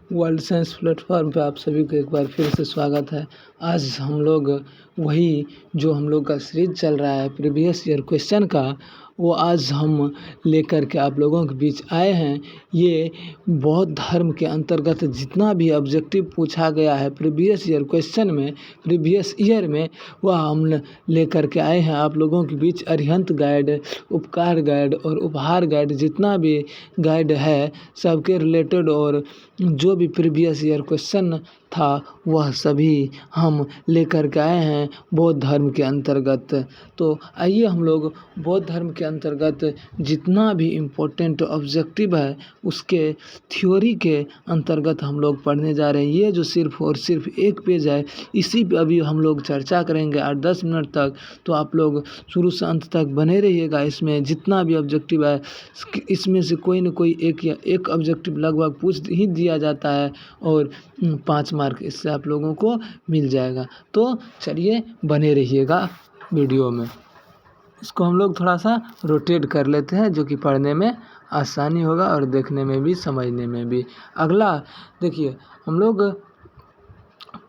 World science platform पे आप सभी को एक बार फिर से स्वागत है। आज हम लोग वही जो हम लोग का सीरीज चल रहा है प्रीवियस ईयर क्वेश्चन का, वो आज हम लेकर के आप लोगों के बीच आए हैं। ये बौद्ध धर्म के अंतर्गत जितना भी ऑब्जेक्टिव पूछा गया है प्रीवियस ईयर क्वेश्चन में, प्रीवियस ईयर में, वह हम लेकर के आए हैं आप लोगों के बीच। अरिहंत गाइड, उपकार गाइड और उपहार गाइड, जितना भी गाइड है सबके रिलेटेड और जो भी प्रीवियस ईयर क्वेश्चन था वह सभी हम लेकर के आए हैं बौद्ध धर्म के अंतर्गत। तो आइए हम लोग बौद्ध धर्म के अंतर्गत जितना भी इम्पोर्टेंट ऑब्जेक्टिव है उसके थ्योरी के अंतर्गत हम लोग पढ़ने जा रहे हैं। ये जो सिर्फ और सिर्फ एक पेज है, इसी पे अभी हम लोग चर्चा करेंगे 8-10 मिनट तक। तो आप लोग शुरू से अंत तक बने रहिएगा। इसमें जितना भी ऑब्जेक्टिव है इसमें से कोई न कोई एक ऑब्जेक्टिव लगभग पूछ ही दिया जाता है और 5 मार्क इससे आप लोगों को मिल जाएगा। तो चलिए बने रहिएगा वीडियो में। इसको हम लोग थोड़ा सा रोटेट कर लेते हैं जो कि पढ़ने में आसानी होगा और देखने में भी, समझने में भी। अगला देखिए, हम लोग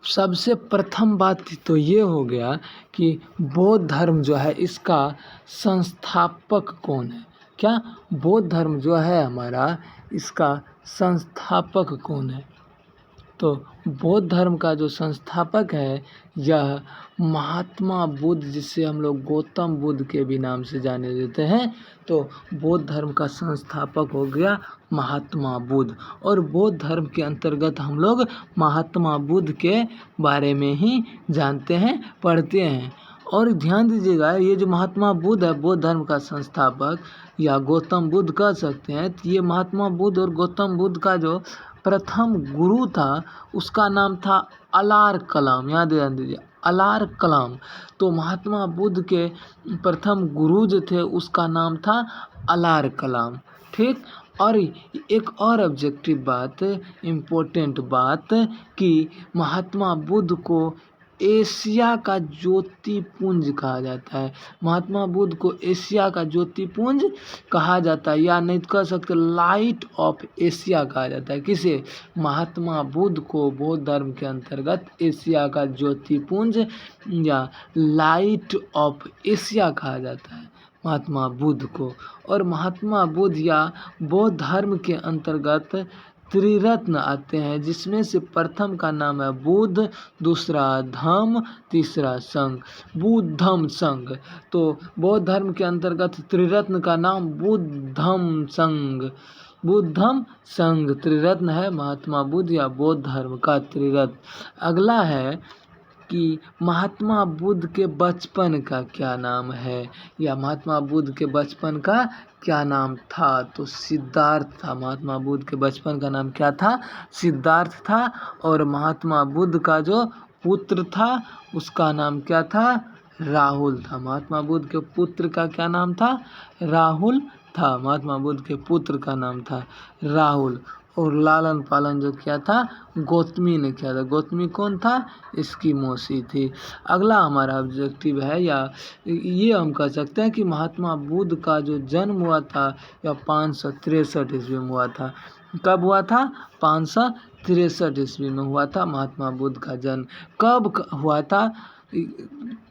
सबसे प्रथम बात तो ये हो गया कि बौद्ध धर्म जो है इसका संस्थापक कौन है। क्या बौद्ध धर्म जो है हमारा, इसका संस्थापक कौन है? तो बौद्ध धर्म का जो संस्थापक है यह महात्मा बुद्ध, जिसे हम लोग गौतम बुद्ध के भी नाम से जाने देते हैं। तो बौद्ध धर्म का संस्थापक हो गया महात्मा बुद्ध। और बौद्ध धर्म के अंतर्गत हम लोग महात्मा बुद्ध के बारे में ही जानते हैं, पढ़ते हैं। और ध्यान दीजिएगा, ये जो महात्मा बुद्ध है बौद्ध धर्म का संस्थापक या गौतम बुद्ध कह सकते हैं, तो ये महात्मा बुद्ध और गौतम बुद्ध का जो प्रथम गुरु था उसका नाम था अलार कलाम। याद दीजिए, अलार कलाम। तो महात्मा बुद्ध के प्रथम गुरु जो थे उसका नाम था अलार कलाम। ठीक। और एक और ऑब्जेक्टिव बात, इम्पोर्टेंट बात, कि महात्मा बुद्ध को एशिया का ज्योतिपुंज कहा जाता है। महात्मा बुद्ध को एशिया का ज्योतिपुंज कहा जाता है, या नहीं तो कह सकते लाइट ऑफ एशिया कहा जाता है। किसे? महात्मा बुद्ध को बौद्ध धर्म के अंतर्गत एशिया का ज्योतिपुंज या लाइट ऑफ एशिया कहा जाता है महात्मा बुद्ध को। और महात्मा बुद्ध या बौद्ध धर्म के अंतर्गत त्रिरत्न आते हैं, जिसमें से प्रथम का नाम है बुद्ध, दूसरा धम्म, तीसरा संघ। बुद्धम संघ। तो बौद्ध धर्म के अंतर्गत त्रिरत्न का नाम बुद्धम संघ। बुद्धम संघ त्रिरत्न है महात्मा बुद्ध या बौद्ध धर्म का त्रिरत्न। अगला है कि महात्मा बुद्ध के बचपन का क्या नाम है, या महात्मा बुद्ध के बचपन का क्या नाम था? तो सिद्धार्थ था। महात्मा बुद्ध के बचपन का नाम क्या था? सिद्धार्थ था। और महात्मा बुद्ध का जो पुत्र था उसका नाम क्या था? राहुल था। महात्मा बुद्ध के पुत्र का क्या नाम था? राहुल था। महात्मा बुद्ध के पुत्र का नाम था राहुल। और लालन पालन जो किया था गौतमी ने किया था। गौतमी कौन था? इसकी मौसी थी। अगला हमारा ऑब्जेक्टिव है, या ये हम कह सकते हैं कि महात्मा बुद्ध का जो जन्म हुआ था या 563 ईस्वी में हुआ था। कब हुआ था? 563 ईस्वी में हुआ था महात्मा बुद्ध का जन्म। कब हुआ था?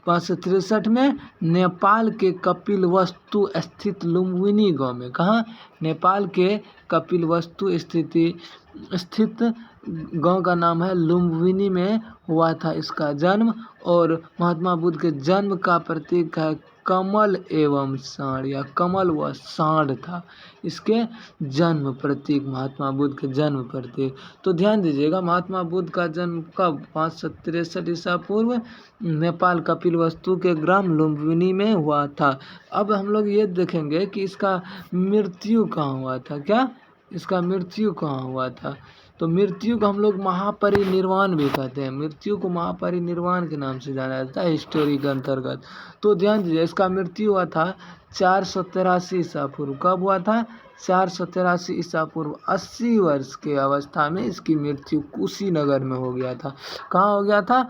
563 में नेपाल के कपिलवस्तु स्थित लुम्बिनी गांव में। कहाँ? नेपाल के कपिलवस्तु स्थित गांव का नाम है लुम्बिनी में हुआ था इसका जन्म। और महात्मा बुद्ध के जन्म का प्रतीक है कमल एवं सांड, या कमल व सांड था इसके जन्म प्रतीक, महात्मा बुद्ध के जन्म प्रतीक। तो ध्यान दीजिएगा, महात्मा बुद्ध का जन्म कब? 563 ईसा पूर्व नेपाल कपिलवस्तु के ग्राम लुम्बिनी में हुआ था। अब हम लोग ये देखेंगे कि इसका मृत्यु कहाँ हुआ था। क्या इसका मृत्यु कहाँ हुआ था? तो मृत्यु को हम लोग महापरिनिर्वाण भी कहते हैं। मृत्यु को महापरिनिर्वाण के नाम से जाना जाता है हिस्टोरी के अंतर्गत। तो ध्यान दीजिए, इसका मृत्यु हुआ था 483 ईसा पूर्व। कब हुआ था? 483 ईसा पूर्व। 80 वर्ष के अवस्था में इसकी मृत्यु कुशीनगर में हो गया था। कहाँ हो गया था?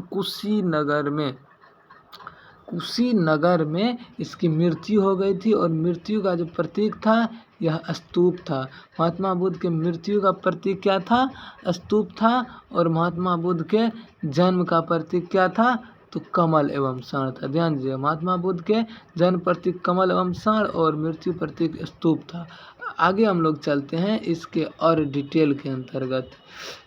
कुशीनगर में। कुशीनगर में इसकी मृत्यु हो गई थी। और मृत्यु का जो प्रतीक था यह स्तूप था। महात्मा बुद्ध के मृत्यु का प्रतीक क्या था? स्तूप था। और महात्मा बुद्ध के जन्म का प्रतीक क्या था? तो कमल एवं षण था। ध्यान दीजिए, महात्मा बुद्ध के जन्म प्रतीक कमल एवं षण और मृत्यु प्रतीक स्तूप था। आगे हम लोग चलते हैं इसके और डिटेल के अंतर्गत।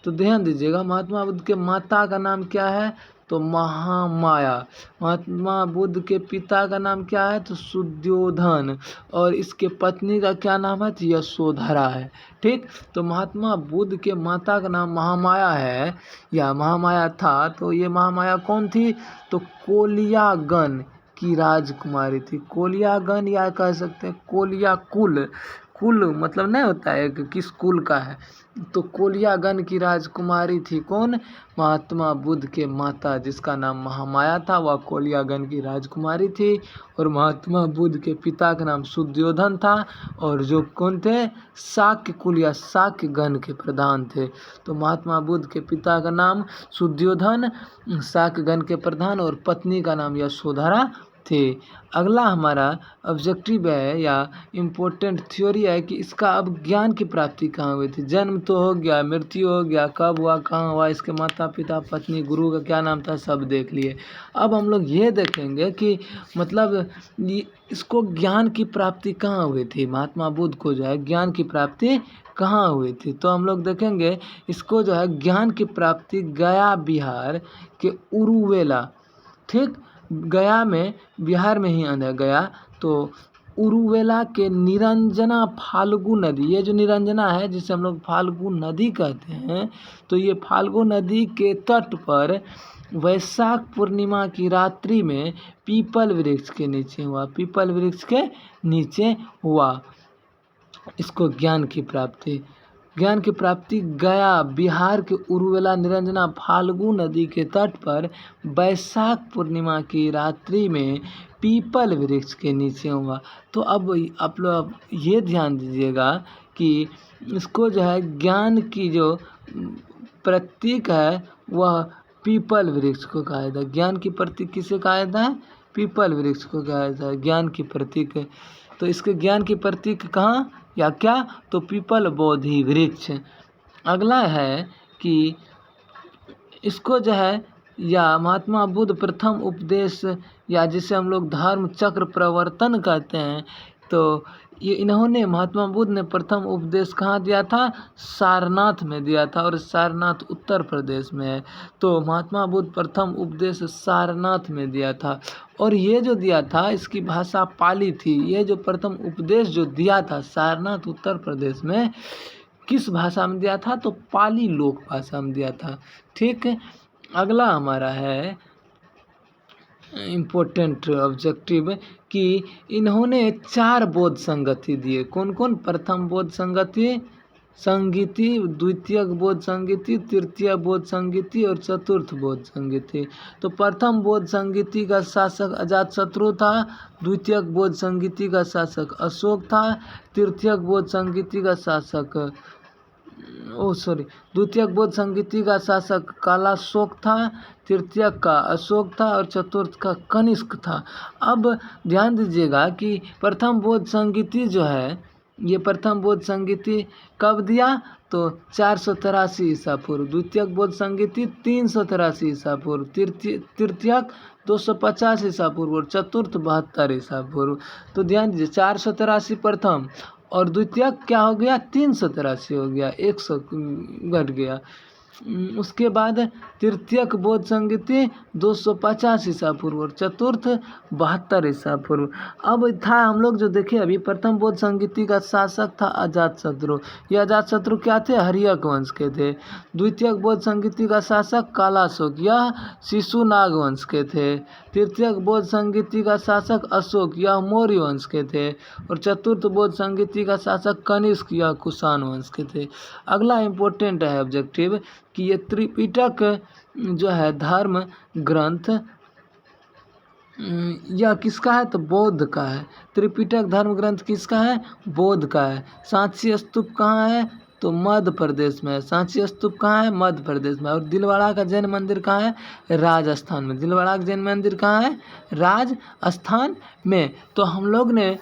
तो ध्यान दीजिएगा, महात्मा बुद्ध के माता का नाम क्या है? तो महामाया। महात्मा बुद्ध के पिता का नाम क्या है? तो सुद्योधन। और इसके पत्नी का क्या नाम है? तो यशोधरा है। ठीक, तो महात्मा बुद्ध के माता का नाम महामाया है या महामाया था। तो ये महामाया कौन थी? तो कोलियागन की राजकुमारी थी। कोलियागन या कह सकते हैं कोलिया कुल। कुल मतलब नहीं होता है कि किस कुल का है। तो कोलियागन की राजकुमारी थी कौन? महात्मा बुद्ध के माता, जिसका नाम महामाया था, वह कोलियागन की राजकुमारी थी। और महात्मा बुद्ध के पिता का नाम सुद्योधन था, और जो कौन थे? शाक्य कुल या शाक्य गण के प्रधान थे। तो महात्मा बुद्ध के पिता का नाम सुद्योधन, शाक्य गण के प्रधान, और पत्नी का नाम यशोधरा थे। अगला हमारा ऑब्जेक्टिव है या इम्पोर्टेंट थ्योरी है कि इसका अब ज्ञान की प्राप्ति कहाँ हुई थी। जन्म तो हो गया, मृत्यु हो गया, कब हुआ, कहाँ हुआ, इसके माता पिता, पत्नी, गुरु का क्या नाम था, सब देख लिए। अब हम लोग ये देखेंगे कि मतलब इसको ज्ञान की प्राप्ति कहाँ हुई थी। महात्मा बुद्ध को जो है ज्ञान की प्राप्ति कहाँ हुई थी। तो हम लोग देखेंगे इसको जो है ज्ञान की प्राप्ति गया बिहार के उरुवेला, ठीक, गया में, बिहार में ही आना गया। तो उरुवेला के निरंजना फाल्गु नदी, ये जो निरंजना है जिसे हम लोग फाल्गु नदी कहते हैं, तो ये फाल्गु नदी के तट पर वैशाख पूर्णिमा की रात्रि में पीपल वृक्ष के नीचे हुआ। पीपल वृक्ष के नीचे हुआ इसको ज्ञान की प्राप्ति। ज्ञान की प्राप्ति गया बिहार के उरुवेला निरंजना फाल्गु नदी के तट पर वैशाख पूर्णिमा की रात्रि में पीपल वृक्ष के नीचे हुआ। तो अब आप लोग ये ध्यान दीजिएगा कि इसको जो है ज्ञान की जो प्रतीक है वह पीपल वृक्ष को कहा जाता है। ज्ञान की प्रतीक किसे कहा जाता है? पीपल वृक्ष को कहा जाता है ज्ञान की प्रतीक। तो इसके ज्ञान की प्रतीक कहाँ या क्या? तो पीपल बोधि वृक्ष। अगला है कि इसको जो है या महात्मा बुद्ध प्रथम उपदेश या जिसे हम लोग धर्म चक्र प्रवर्तन कहते हैं, तो ये इन्होंने महात्मा बुद्ध ने प्रथम उपदेश कहाँ दिया था? सारनाथ में दिया था, और सारनाथ उत्तर प्रदेश में है। तो महात्मा बुद्ध प्रथम उपदेश सारनाथ में दिया था, और ये जो दिया था इसकी भाषा पाली थी। ये जो प्रथम उपदेश जो दिया था सारनाथ उत्तर प्रदेश में, किस भाषा में दिया था? तो पाली लोक भाषा में दिया था। ठीक है, अगला हमारा है इम्पोर्टेंट ऑब्जेक्टिव कि इन्होंने 4 बोध संगति दिए। कौन कौन? प्रथम बोध संगति संगीति, द्वितीय बोध संगीति, तृतीय बोध संगीति और चतुर्थ बोध संगीति। तो प्रथम बोध संगीति का शासक अजातशत्रु था, द्वितीय बोध संगीति का शासक अशोक था, तृतीय बोध संगीति का शासक द्वितीय बोध संगीति का शासक कालाशोक था, तृतीय का अशोक था और चतुर्थ का कनिष्क था। अब ध्यान दीजिएगा कि प्रथम बोध संगीति जो है, ये प्रथम बोध संगीति कब दिया? तो 483 ईसा पूर्व, द्वितीय बोध संगीति 383 ईसा पूर्व, तृतीय 250 ईसा पूर्व और चतुर्थ 72 ईसा पूर्व। तो ध्यान दीजिए 483 प्रथम और द्वितीय क्या हो गया? 383 हो गया, 100 घट गया। उसके बाद तृतीयक बोध संगीति 250 ईसा पूर्व और चतुर्थ 72 ईसा पूर्व। अब था हम लोग जो देखे अभी, प्रथम बोध संगीति का शासक था अजातशत्रु। ये अजातशत्रु क्या थे? हर्यक वंश के थे। द्वितीय बोध संगीति का शासक कालाशोक, यह शिशुनाग वंश के थे। तृतीय बोध संगीति का शासक अशोक, यह मौर्य वंश के थे। और चतुर्थ बोध संगीति का शासक कनिष्क, यह कुषाण वंश के थे। अगला इम्पोर्टेंट है ऑब्जेक्टिव कि ये त्रिपिटक जो है धर्म ग्रंथ यह किसका है? तो बौद्ध का है। त्रिपिटक धर्म ग्रंथ किसका है? बौद्ध का है। सांची स्तूप कहाँ है? तो मध्य प्रदेश में है। सांची स्तूप कहाँ है? मध्य प्रदेश में। और दिलवाड़ा का जैन मंदिर कहाँ है? राजस्थान में। दिलवाड़ा का जैन मंदिर कहाँ है? राजस्थान में। तो हम लोग ने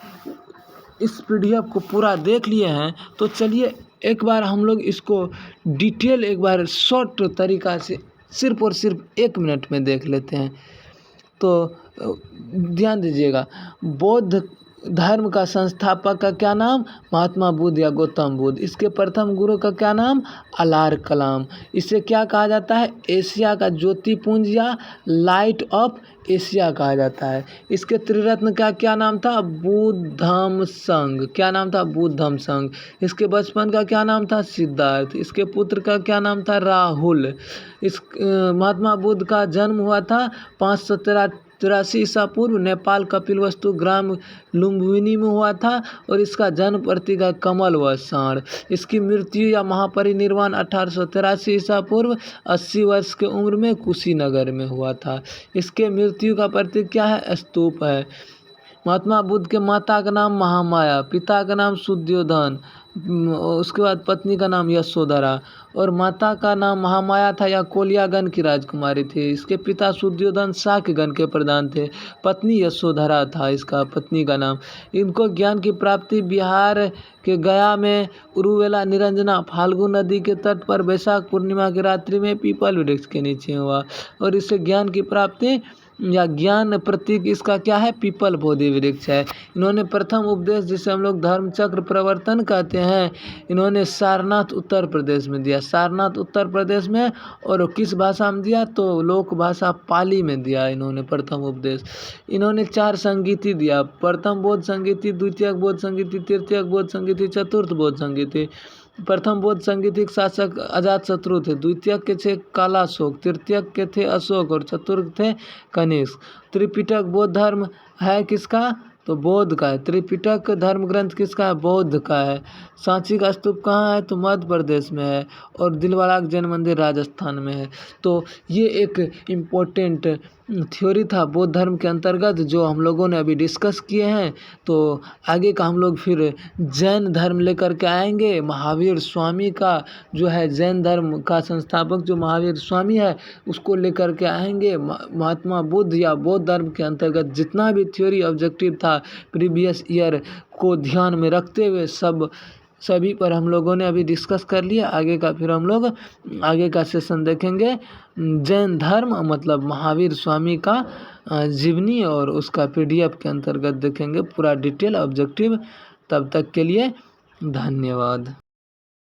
इस पीडीएफ को पूरा देख लिए हैं तो चलिए एक बार हम लोग इसको डिटेल एक बार शॉर्ट तरीका से सिर्फ और सिर्फ 1 मिनट में देख लेते हैं। तो ध्यान दीजिएगा, बौद्ध धर्म का संस्थापक का क्या नाम? महात्मा बुद्ध या गौतम बुद्ध। इसके प्रथम गुरु का क्या नाम? अलार कलाम। इसे क्या कहा जाता है? एशिया का ज्योतिपुंज या लाइट ऑफ एशिया कहा जाता है। इसके त्रिरत्न का क्या नाम था? बुद्धम संघ। क्या नाम था? बुद्धम संघ। इसके बचपन का क्या नाम था? सिद्धार्थ। इसके पुत्र का क्या नाम था? राहुल। महात्मा बुद्ध का जन्म हुआ था 583 ईसा पूर्व नेपाल कपिलवस्तु ग्राम लुम्बिनी में हुआ था और इसका जन्म पत्रिका कमल व साँड़। इसकी मृत्यु या महापरिनिर्वाण 1883 ईसा पूर्व 80 वर्ष की उम्र में कुशीनगर में हुआ था। इसके मृत्यु का प्रतीक क्या है? स्तूप है। महात्मा बुद्ध के माता का नाम महामाया, पिता का नाम सुद्योधन, उसके बाद पत्नी का नाम यशोधरा और माता का नाम महामाया था या कोलियागन की राजकुमारी थी। इसके पिता सुद्योधन शाक्यगन के प्रधान थे, पत्नी यशोधरा था इसका पत्नी का नाम। इनको ज्ञान की प्राप्ति बिहार के गया में उरुवेला निरंजना फाल्गु नदी के तट पर वैशाख पूर्णिमा की रात्रि में पीपल वृक्ष के नीचे हुआ और इससे ज्ञान की प्राप्ति या ज्ञान प्रतीक इसका क्या है? पीपल बोधि वृक्ष है। इन्होंने प्रथम उपदेश जिसे हम लोग धर्म चक्र प्रवर्तन कहते हैं, इन्होंने सारनाथ उत्तर प्रदेश में दिया। सारनाथ उत्तर प्रदेश में और किस भाषा में दिया? तो लोक भाषा पाली में दिया इन्होंने प्रथम उपदेश। इन्होंने 4 संगीति दिया, प्रथम बोध संगीति, द्वितीयक बोध संगीति, तृतीयक बोध संगीति, चतुर्थ बोध संगीति। प्रथम बोध संगीतिक शासक अजातशत्रु थे, द्वितीयक के थे कालाशोक, तृतीयक के थे अशोक और चतुर्थ थे कनिष्क। त्रिपिटक बौद्ध धर्म है किसका? तो बौद्ध का है। त्रिपिटक धर्म ग्रंथ किसका है? बौद्ध का है। सांची का स्तूप कहाँ है? तो मध्य प्रदेश में है और दिलवाड़ा जैन मंदिर राजस्थान में है। तो ये एक इम्पोर्टेंट थ्योरी था बौद्ध धर्म के अंतर्गत जो हम लोगों ने अभी डिस्कस किए हैं। तो आगे का हम लोग फिर जैन धर्म लेकर के आएंगे। महावीर स्वामी का जो है जैन धर्म का संस्थापक जो महावीर स्वामी है उसको लेकर के आएंगे। महात्मा बुद्ध या बौद्ध धर्म के अंतर्गत जितना भी थ्योरी ऑब्जेक्टिव था प्रीवियस ईयर को ध्यान में रखते हुए सभी पर हम लोगों ने अभी डिस्कस कर लिया। आगे का फिर हम लोग आगे का सेशन देखेंगे जैन धर्म मतलब महावीर स्वामी का जीवनी और उसका पीडीएफ के अंतर्गत देखेंगे पूरा डिटेल ऑब्जेक्टिव। तब तक के लिए धन्यवाद।